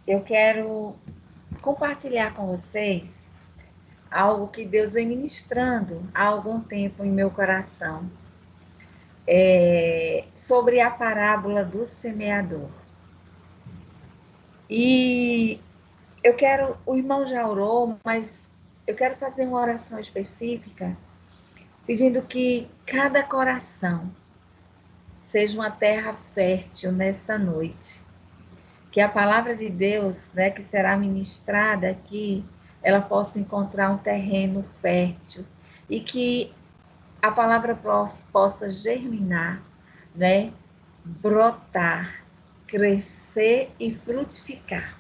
Eu quero compartilhar com vocês algo que Deus vem ministrando há algum tempo em meu coração, sobre a parábola do semeador. E o irmão já orou, mas eu quero fazer uma oração específica, pedindo que cada coração seja uma terra fértil nesta noite. Que a palavra de Deus, né, que será ministrada aqui, ela possa encontrar um terreno fértil e que a palavra possa germinar, né, brotar, crescer e frutificar.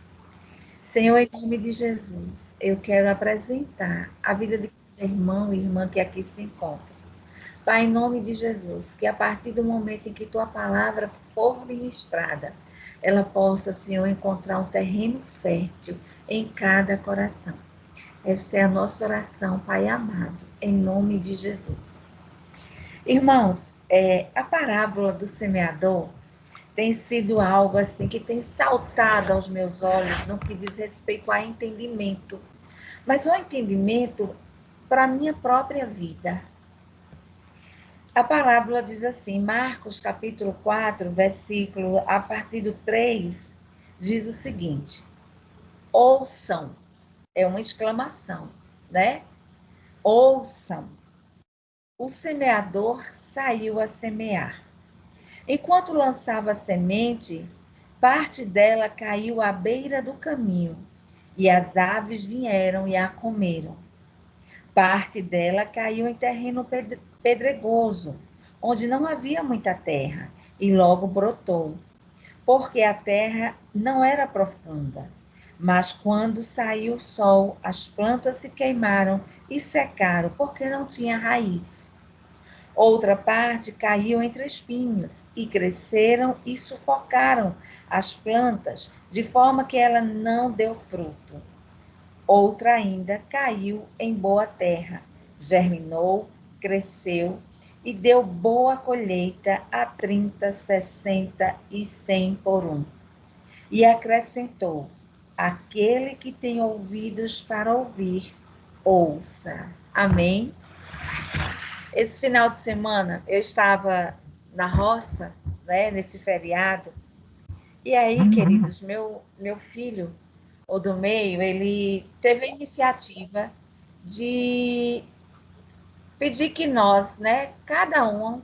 Senhor, em nome de Jesus, eu quero apresentar a vida de cada irmão e irmã que aqui se encontra. Pai, em nome de Jesus, que a partir do momento em que tua palavra for ministrada, ela possa, Senhor, encontrar um terreno fértil em cada coração. Esta é a nossa oração, Pai amado, em nome de Jesus. Irmãos, a parábola do semeador tem sido algo assim que tem saltado aos meus olhos no que diz respeito a entendimento, mas o entendimento para a minha própria vida. A parábola diz assim, Marcos capítulo 4, versículo a partir do 3, diz o seguinte: ouçam, é uma exclamação, né? Ouçam. O semeador saiu a semear. Enquanto lançava a semente, parte dela caiu à beira do caminho, e as aves vieram e a comeram. Parte dela caiu em terreno pedregoso, onde não havia muita terra, e logo brotou, porque a terra não era profunda. Mas quando saiu o sol, as plantas se queimaram e secaram, porque não tinha raiz. Outra parte caiu entre espinhos, e cresceram e sufocaram as plantas, de forma que ela não deu fruto. Outra ainda caiu em boa terra, germinou, cresceu e deu boa colheita a 30, 60 e 100 por um. E acrescentou: aquele que tem ouvidos para ouvir, ouça. Amém? Esse final de semana eu estava na roça, né, nesse feriado, e aí, queridos, meu filho, o do meio, ele teve a iniciativa de pedir que nós, né, cada um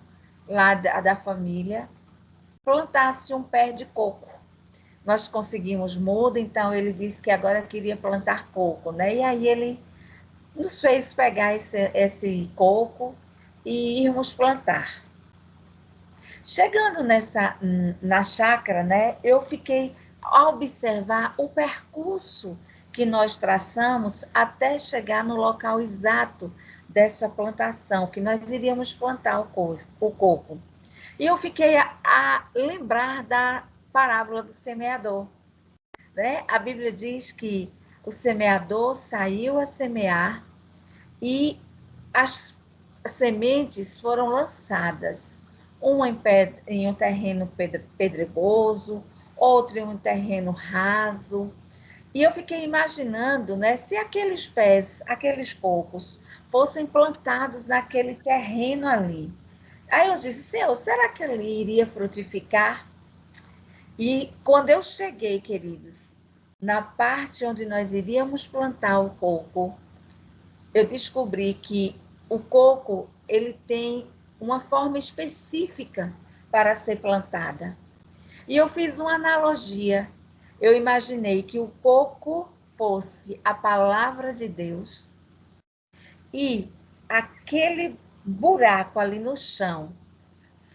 lá da família, plantasse um pé de coco. Nós conseguimos muda, então ele disse que agora queria plantar coco, né? E aí ele nos fez pegar esse coco e irmos plantar. Chegando na chácara, né, eu fiquei a observar o percurso que nós traçamos até chegar no local exato dessa plantação, que nós iríamos plantar o coco. E eu fiquei a lembrar da parábola do semeador, né? A Bíblia diz que o semeador saiu a semear e as sementes foram lançadas, uma em um terreno pedregoso, outra em um terreno raso. E eu fiquei imaginando, né, se aqueles pés, aqueles cocos, fossem plantados naquele terreno ali. Aí eu disse, Senhor, será que ele iria frutificar? E quando eu cheguei, queridos, na parte onde nós iríamos plantar o coco, eu descobri que o coco ele tem uma forma específica para ser plantada. E eu fiz uma analogia. Eu imaginei que o coco fosse a palavra de Deus e aquele buraco ali no chão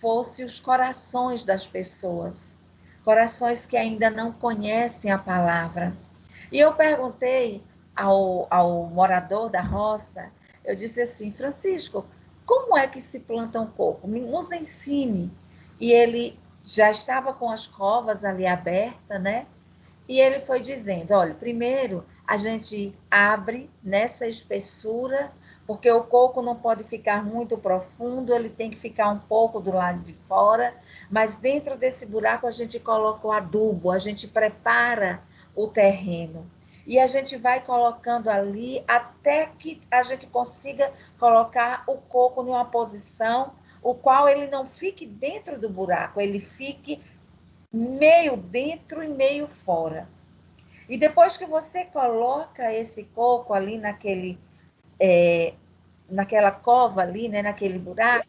fosse os corações das pessoas, corações que ainda não conhecem a palavra. E eu perguntei ao morador da roça, eu disse assim, Francisco, como é que se planta um coco? Nos ensine. E ele já estava com as covas ali abertas, né? E ele foi dizendo, olha, primeiro a gente abre nessa espessura, porque o coco não pode ficar muito profundo, ele tem que ficar um pouco do lado de fora, mas dentro desse buraco a gente coloca o adubo, a gente prepara o terreno. E a gente vai colocando ali até que a gente consiga colocar o coco numa posição o qual ele não fique dentro do buraco, ele fique meio dentro e meio fora. E depois que você coloca esse coco ali naquela cova ali, né, naquele buraco,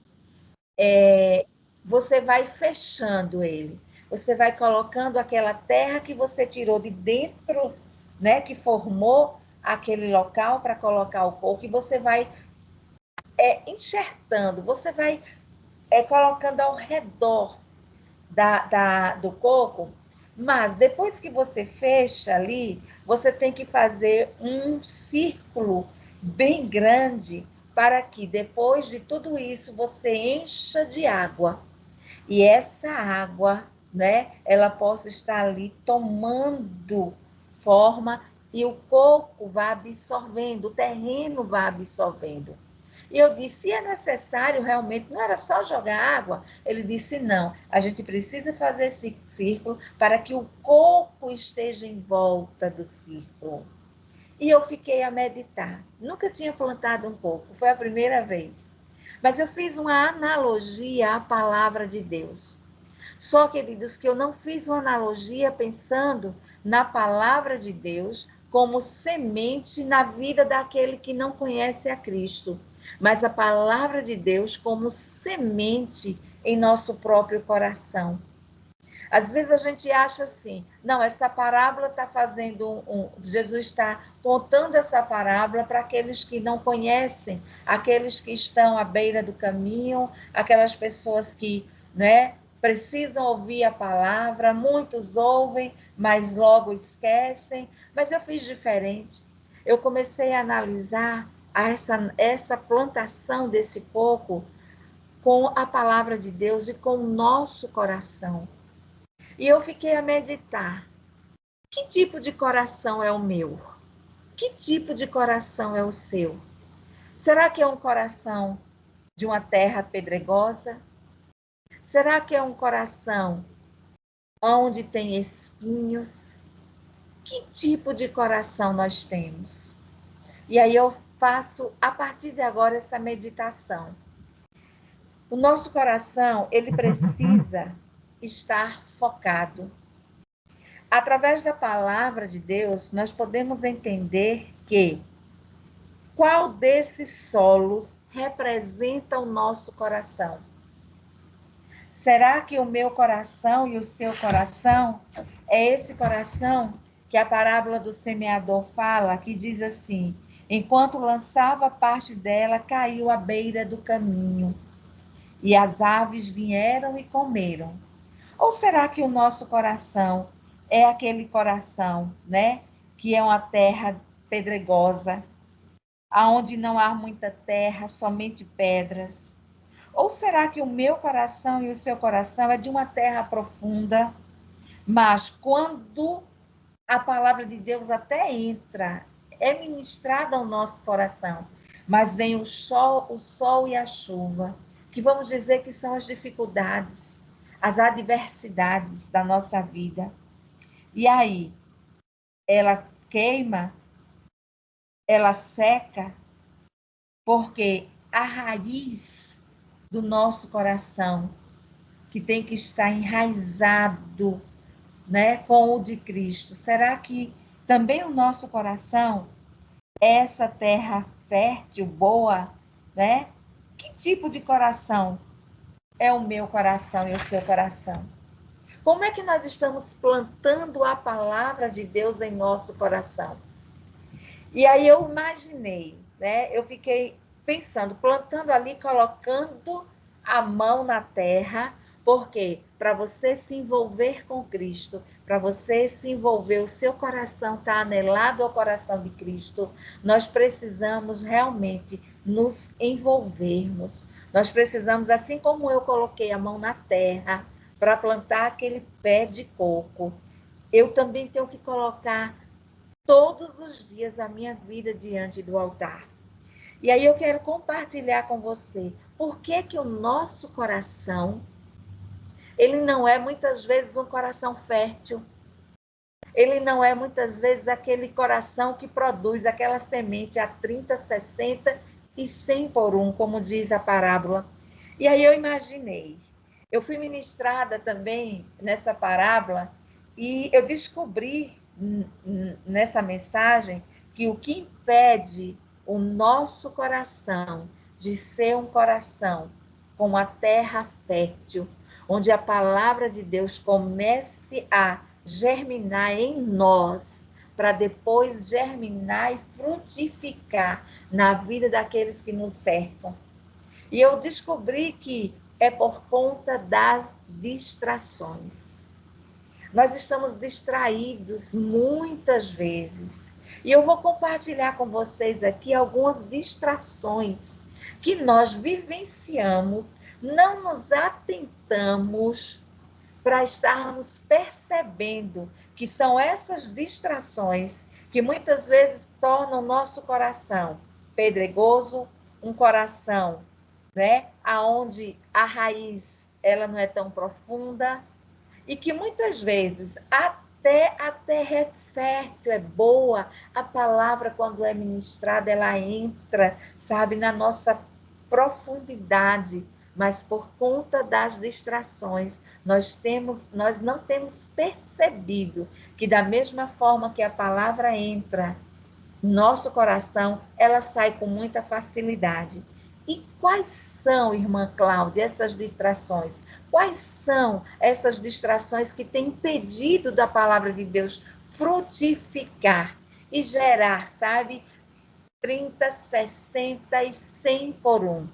você vai fechando ele. Você vai colocando aquela terra que você tirou de dentro, né, que formou aquele local para colocar o coco, e você vai enxertando, você vai colocando ao redor do coco, mas depois que você fecha ali, você tem que fazer um círculo bem grande para que depois de tudo isso você encha de água. E essa água, né, ela possa estar ali tomando forma e o coco vai absorvendo, o terreno vai absorvendo. E eu disse, se é necessário realmente, não era só jogar água? Ele disse, não, a gente precisa fazer esse círculo para que o coco esteja em volta do círculo. E eu fiquei a meditar. Nunca tinha plantado um coco, foi a primeira vez. Mas eu fiz uma analogia à palavra de Deus. Só, queridos, que eu não fiz uma analogia pensando na palavra de Deus como semente na vida daquele que não conhece a Cristo, mas a palavra de Deus como semente em nosso próprio coração. Às vezes a gente acha assim, não, essa parábola está fazendo Jesus está contando essa parábola para aqueles que não conhecem, aqueles que estão à beira do caminho, aquelas pessoas que, né, precisam ouvir a palavra, muitos ouvem, mas logo esquecem. Mas eu fiz diferente. Eu comecei a analisar essa plantação desse coco com a palavra de Deus e com o nosso coração. E eu fiquei a meditar. Que tipo de coração é o meu? Que tipo de coração é o seu? Será que é um coração de uma terra pedregosa? Será que é um coração onde tem espinhos? Que tipo de coração nós temos? E aí eu faço, a partir de agora, essa meditação. O nosso coração, ele precisa estar focado. Através da palavra de Deus, nós podemos entender que qual desses solos representa o nosso coração. Será que o meu coração e o seu coração é esse coração que a parábola do semeador fala, que diz assim: enquanto lançava parte dela, caiu à beira do caminho, e as aves vieram e comeram? Ou será que o nosso coração é aquele coração, né, que é uma terra pedregosa, aonde não há muita terra, somente pedras? Ou será que o meu coração e o seu coração é de uma terra profunda, mas quando a palavra de Deus até entra, é ministrada ao nosso coração, mas vem o sol e a chuva, que vamos dizer que são as dificuldades, as adversidades da nossa vida. E aí, ela queima, ela seca, porque a raiz do nosso coração, que tem que estar enraizado, né, com o de Cristo. Será que também o nosso coração é essa terra fértil, boa, né? Que tipo de coração é o meu coração e o seu coração? Como é que nós estamos plantando a palavra de Deus em nosso coração? E aí eu imaginei, né? Eu fiquei pensando, plantando ali, colocando a mão na terra, porque para você se envolver com Cristo, para você se envolver, o seu coração está anelado ao coração de Cristo, nós precisamos realmente nos envolvermos. Nós precisamos, assim como eu coloquei a mão na terra para plantar aquele pé de coco, eu também tenho que colocar todos os dias a minha vida diante do altar. E aí eu quero compartilhar com você por que que o nosso coração, ele não é muitas vezes um coração fértil. Ele não é, muitas vezes, aquele coração que produz aquela semente a 30, 60 e 100 por um, como diz a parábola. E aí eu imaginei. Eu fui ministrada também nessa parábola e eu descobri nessa mensagem que o que impede o nosso coração de ser um coração com a terra fértil, onde a palavra de Deus comece a germinar em nós, para depois germinar e frutificar na vida daqueles que nos cercam. E eu descobri que é por conta das distrações. Nós estamos distraídos muitas vezes. E eu vou compartilhar com vocês aqui algumas distrações que nós vivenciamos, não nos atentamos para estarmos percebendo que são essas distrações que muitas vezes tornam o nosso coração pedregoso, um coração, né, aonde a raiz ela não é tão profunda e que muitas vezes até a terra é fértil, é boa, a palavra quando é ministrada ela entra, sabe, na nossa profundidade, mas por conta das distrações, nós não temos percebido que da mesma forma que a palavra entra no nosso coração, ela sai com muita facilidade. E quais são, irmã Cláudia, essas distrações? Quais são essas distrações que têm impedido da palavra de Deus frutificar e gerar, sabe, 30, 60 e 100 por um?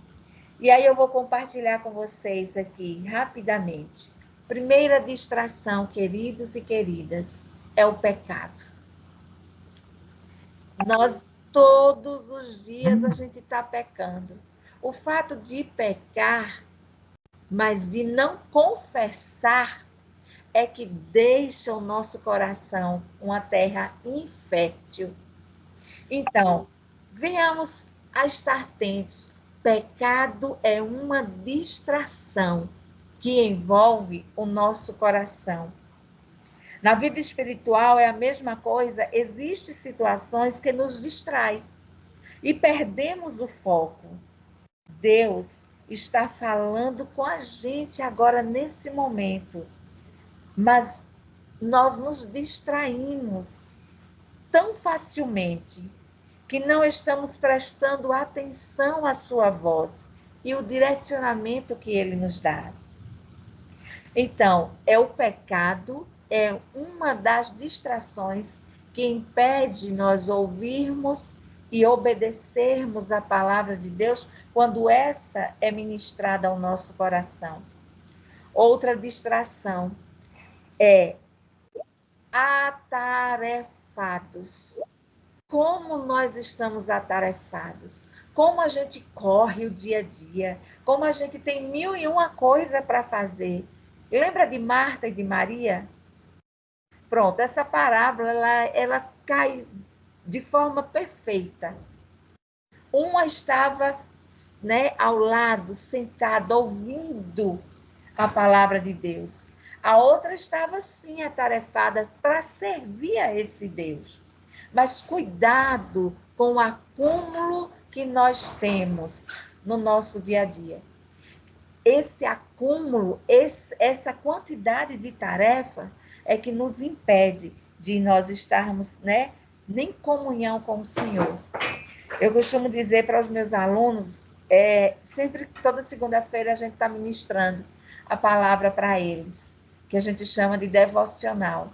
E aí eu vou compartilhar com vocês aqui rapidamente. Primeira distração, queridos e queridas, é o pecado. Nós todos os dias a gente está pecando. O fato de pecar, mas de não confessar, é que deixa o nosso coração uma terra infértil. Então, venhamos a estar atentos. Pecado é uma distração que envolve o nosso coração. Na vida espiritual é a mesma coisa, existem situações que nos distraem e perdemos o foco. Deus está falando com a gente agora nesse momento, mas nós nos distraímos tão facilmente que não estamos prestando atenção à sua voz e o direcionamento que ele nos dá. Então, é o pecado, é uma das distrações que impede nós ouvirmos e obedecermos a palavra de Deus quando essa é ministrada ao nosso coração. Outra distração é atarefados. Como nós estamos atarefados? Como a gente corre o dia a dia? Como a gente tem mil e uma coisa para fazer? Lembra de Marta e de Maria? Pronto, essa parábola ela cai de forma perfeita. Uma estava, né, ao lado, sentada, ouvindo a palavra de Deus. A outra estava, sim, atarefada para servir a esse Deus. Mas cuidado com o acúmulo que nós temos no nosso dia a dia. Esse acúmulo, essa quantidade de tarefa é que nos impede de nós estarmos, né, em comunhão com o Senhor. Eu costumo dizer para os meus alunos, sempre, toda segunda-feira, a gente está ministrando a palavra para eles, que a gente chama de devocional.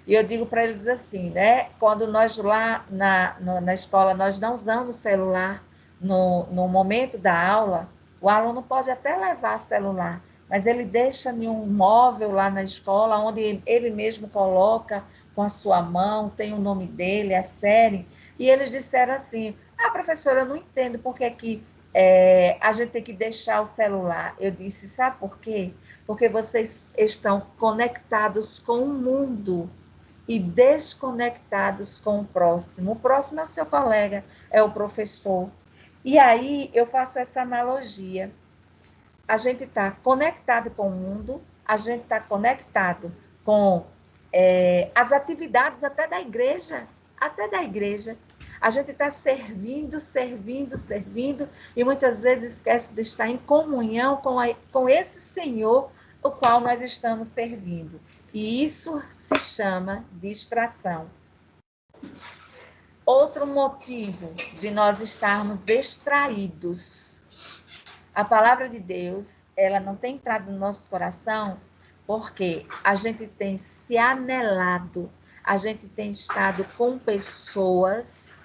E eu digo para eles assim, né? Quando nós lá na escola, nós não usamos celular no momento da aula, o aluno pode até levar celular, mas ele deixa em um móvel lá na escola, onde ele mesmo coloca com a sua mão, tem o nome dele, a série, e eles disseram assim, professora, eu não entendo por que a gente tem que deixar o celular. Eu disse, sabe por quê? Porque vocês estão conectados com o mundo e desconectados com o próximo. O próximo é o seu colega, é o professor. E aí eu faço essa analogia. A gente está conectado com o mundo, a gente está conectado com as atividades até da igreja, a gente está servindo, e muitas vezes esquece de estar em comunhão com esse Senhor, o qual nós estamos servindo. E isso se chama distração. Outro motivo de nós estarmos distraídos. A palavra de Deus, ela não tem entrado no nosso coração porque a gente tem se anelado, a gente tem estado com pessoas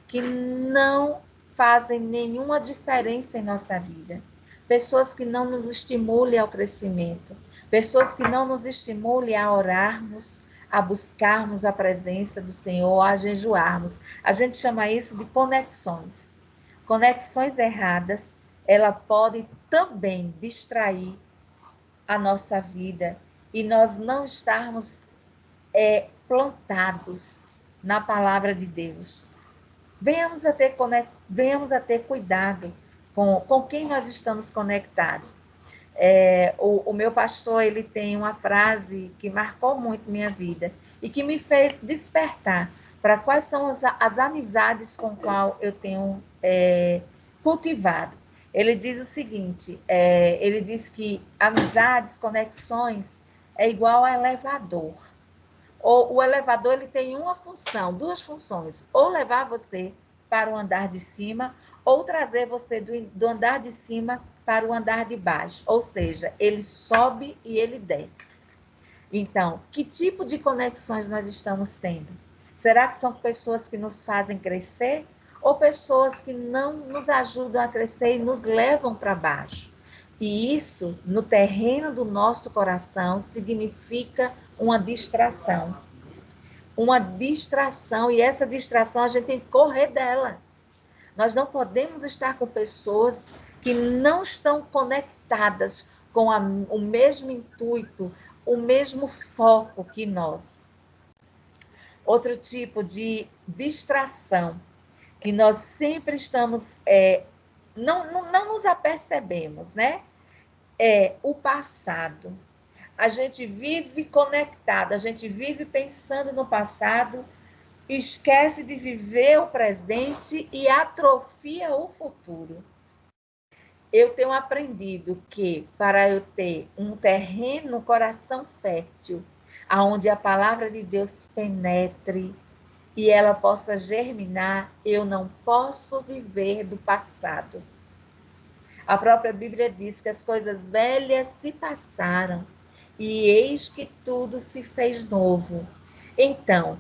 que não fazem nenhuma diferença em nossa vida. Pessoas que não nos estimulem ao crescimento. Pessoas que não nos estimulem a orarmos, a buscarmos a presença do Senhor, a jejuarmos. A gente chama isso de conexões. Conexões erradas, ela pode também distrair a nossa vida e nós não estarmos plantados na palavra de Deus. Venhamos a ter cuidado com quem nós estamos conectados. O meu pastor, ele tem uma frase que marcou muito minha vida e que me fez despertar para quais são as amizades com qual eu tenho cultivado. Ele diz o seguinte, ele diz que amizades, conexões, é igual a elevador. O elevador ele tem duas funções, ou levar você para o andar de cima, ou trazer você do andar de cima para o andar de baixo. Ou seja, ele sobe e ele desce. Então, que tipo de conexões nós estamos tendo? Será que são pessoas que nos fazem crescer? Ou pessoas que não nos ajudam a crescer e nos levam para baixo? E isso, no terreno do nosso coração, significa uma distração. Uma distração, e essa distração a gente tem que correr dela. Nós não podemos estar com pessoas que não estão conectadas com o mesmo intuito, o mesmo foco que nós. Outro tipo de distração, que nós sempre estamos, não nos apercebemos, né? É o passado. A gente vive conectado, a gente vive pensando no passado, esquece de viver o presente e atrofia o futuro. Eu tenho aprendido que para eu ter um terreno, um coração fértil, aonde a palavra de Deus penetre e ela possa germinar, eu não posso viver do passado. A própria Bíblia diz que as coisas velhas se passaram e eis que tudo se fez novo. Então,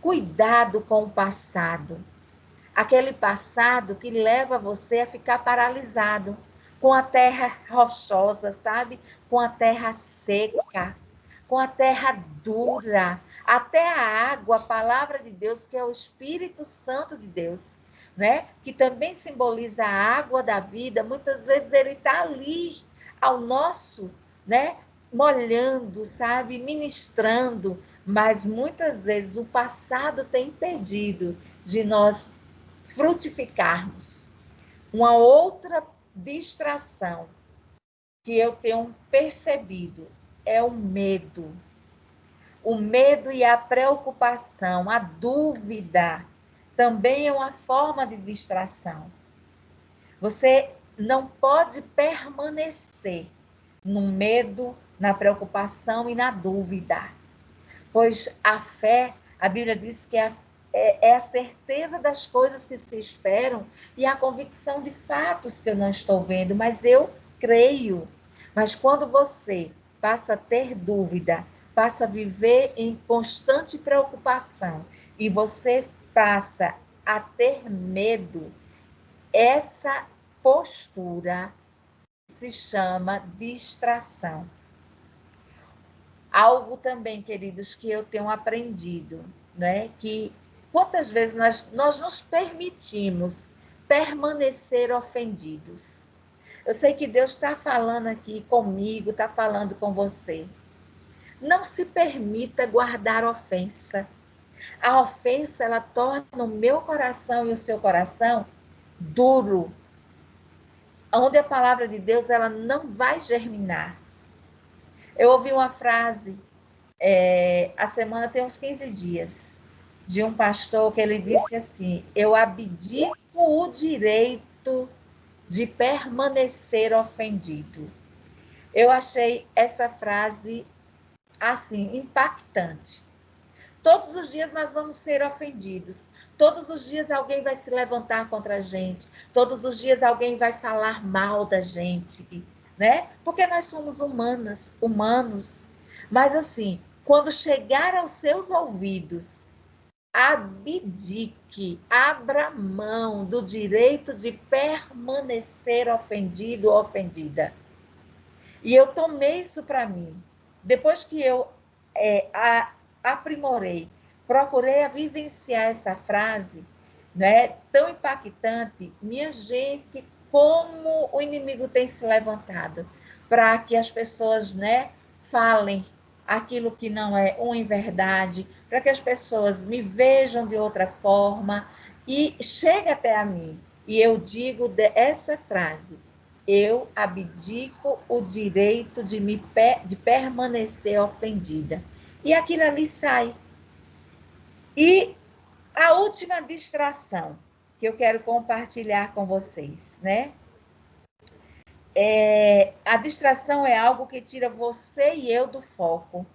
cuidado com o passado. Aquele passado que leva você a ficar paralisado, com a terra rochosa, sabe? Com a terra seca, com a terra dura. Até a água, a palavra de Deus, que é o Espírito Santo de Deus, né? Que também simboliza a água da vida. Muitas vezes ele está ali, ao nosso, né? Molhando, sabe? Ministrando. Mas muitas vezes o passado tem impedido de nós frutificarmos. Uma outra distração que eu tenho percebido é o medo. O medo e a preocupação, a dúvida, também é uma forma de distração. Você não pode permanecer no medo, na preocupação e na dúvida. Pois a fé, a Bíblia diz que é a certeza das coisas que se esperam e a convicção de fatos que eu não estou vendo, mas eu creio. Mas quando você passa a ter dúvida, passa a viver em constante preocupação e você passa a ter medo, essa postura se chama distração. Algo também, queridos, que eu tenho aprendido, né? Que quantas vezes nós nos permitimos permanecer ofendidos. Eu sei que Deus está falando aqui comigo, está falando com você. Não se permita guardar ofensa. A ofensa, ela torna o meu coração e o seu coração duro. Onde a palavra de Deus, ela não vai germinar. Eu ouvi uma frase A semana tem uns 15 dias, de um pastor que ele disse assim: eu abdico o direito de permanecer ofendido. Eu achei essa frase, assim, impactante. Todos os dias nós vamos ser ofendidos. Todos os dias alguém vai se levantar contra a gente. Todos os dias alguém vai falar mal da gente, né? Porque nós somos humanos. Mas assim, quando chegar aos seus ouvidos, abdique, abra mão do direito de permanecer ofendido ou ofendida. E eu tomei isso para mim. Depois que eu aprimorei, procurei a vivenciar essa frase, né, tão impactante, minha gente, como o inimigo tem se levantado para que as pessoas, né, falem aquilo que não é uma verdade, para que as pessoas me vejam de outra forma e chegue até a mim. E eu digo essa frase: eu abdico o direito de permanecer ofendida. E aquilo ali sai. E a última distração que eu quero compartilhar com vocês, né? A distração é algo que tira você e eu do foco.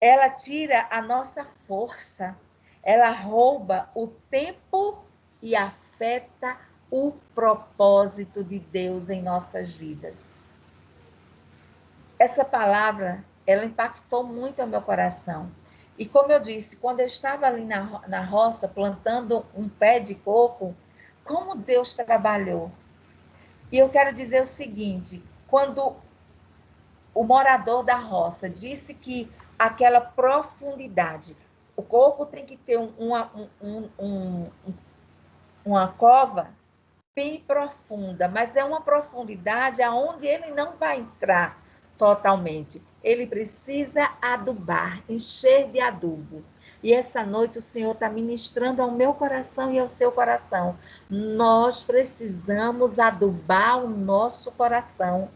Ela tira a nossa força. Ela rouba o tempo e afeta o propósito de Deus em nossas vidas. Essa palavra, ela impactou muito o meu coração. E como eu disse, quando eu estava ali na roça, plantando um pé de coco, como Deus trabalhou. E eu quero dizer o seguinte, quando o morador da roça disse que aquela profundidade, o coco tem que ter uma cova bem profunda, mas é uma profundidade aonde ele não vai entrar totalmente. Ele precisa adubar, encher de adubo. E essa noite o Senhor está ministrando ao meu coração e ao seu coração. Nós precisamos adubar o nosso coração.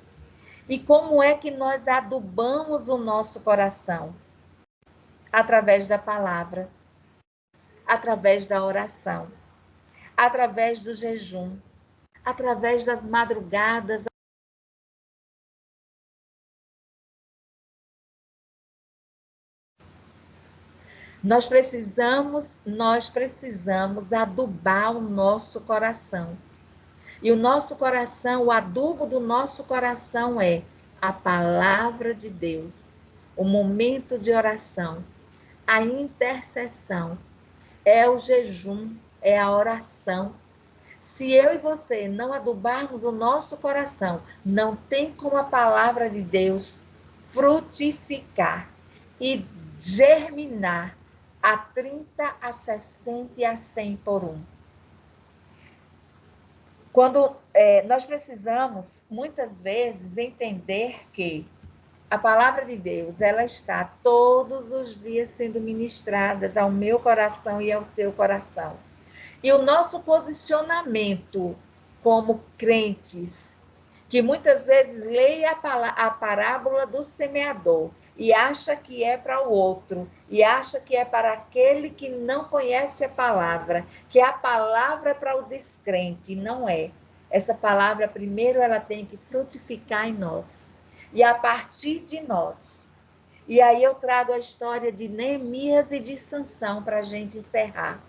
E como é que nós adubamos o nosso coração? Através da palavra, através da oração, através do jejum, através das madrugadas. Nós precisamos adubar o nosso coração. E o nosso coração, o adubo do nosso coração é a palavra de Deus, o momento de oração, a intercessão, é o jejum, é a oração. Se eu e você não adubarmos o nosso coração, não tem como a palavra de Deus frutificar e germinar a 30, a 60 e a 100 por um. Quando nós precisamos, muitas vezes, entender que a palavra de Deus, ela está todos os dias sendo ministrada ao meu coração e ao seu coração. E o nosso posicionamento como crentes, que muitas vezes lê a parábola do semeador e acha que é para o outro, e acha que é para aquele que não conhece a palavra, que a palavra é para o descrente, e não é. Essa palavra, primeiro, ela tem que frutificar em nós, e a partir de nós. E aí eu trago a história de Neemias e de Sansão para a gente encerrar.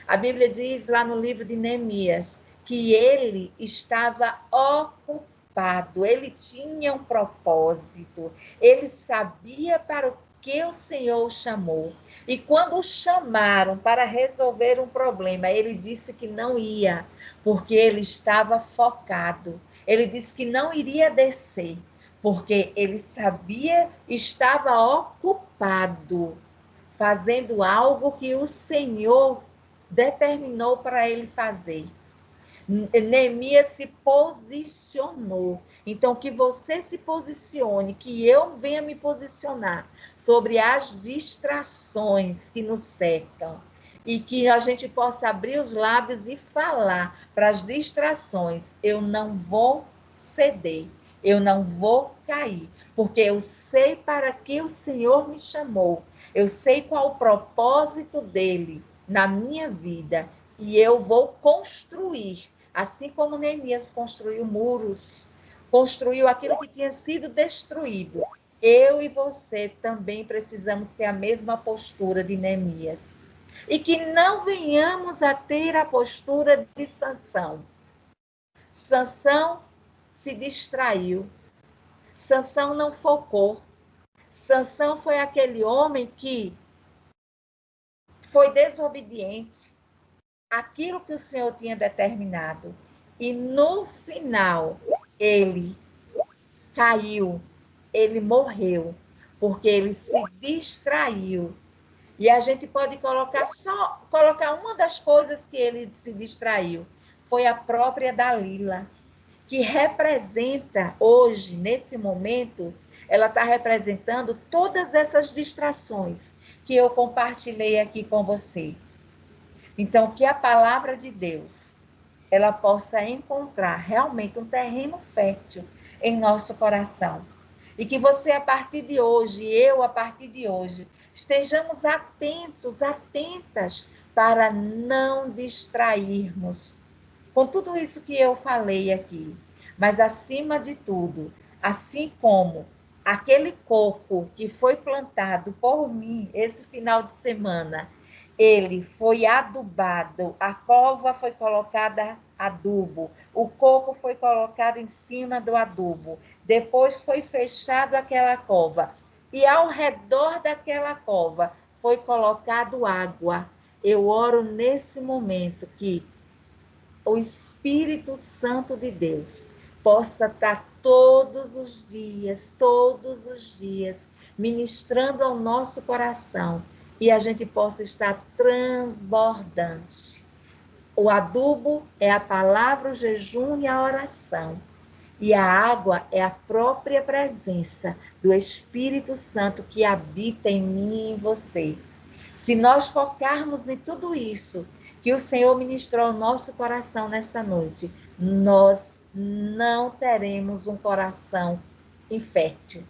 A Bíblia diz lá no livro de Neemias que ele estava ocupado, ele tinha um propósito, ele sabia para o que o Senhor o chamou. E quando o chamaram para resolver um problema, ele disse que não ia, porque ele estava focado. Ele disse que não iria descer, porque ele sabia, estava ocupado, fazendo algo que o Senhor determinou para ele fazer. Neemias se posicionou. Então, que você se posicione, que eu venha me posicionar sobre as distrações que nos cercam. E que a gente possa abrir os lábios e falar para as distrações: eu não vou ceder, Eu não vou cair, porque eu sei para que o Senhor me chamou. Eu sei qual o propósito dele na minha vida. E eu vou construir, assim como Neemias construiu muros, construiu aquilo que tinha sido destruído. Eu e você também precisamos ter a mesma postura de Neemias. E que não venhamos a ter a postura de Sansão. Sansão se distraiu. Sansão não focou. Sansão foi aquele homem que foi desobediente àquilo que o Senhor tinha determinado. E no final, ele caiu, ele morreu, porque ele se distraiu. E a gente pode colocar uma das coisas que ele se distraiu, foi a própria Dalila, que representa hoje, nesse momento, ela está representando todas essas distrações que eu compartilhei aqui com você. Então, que a palavra de Deus, ela possa encontrar realmente um terreno fértil em nosso coração. E que você, a partir de hoje, eu, a partir de hoje, estejamos atentos, atentas, para não distrairmos com tudo isso que eu falei aqui. Mas, acima de tudo, assim como aquele coco que foi plantado por mim esse final de semana, ele foi adubado, a cova foi colocada adubo, o coco foi colocado em cima do adubo, depois foi fechado aquela cova, e ao redor daquela cova foi colocado água. Eu oro nesse momento que o Espírito Santo de Deus possa estar todos os dias, ministrando ao nosso coração e a gente possa estar transbordante. O adubo é a palavra, o jejum e a oração. E a água é a própria presença do Espírito Santo que habita em mim e em você. Se nós focarmos em tudo isso que o Senhor ministrou ao nosso coração nessa noite, nós não teremos um coração infértil.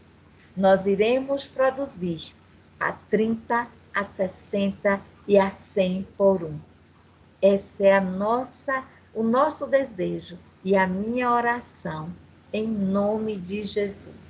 Nós iremos produzir a 30, a 60 e a 100 por um. Esse é o nosso desejo e a minha oração, em nome de Jesus.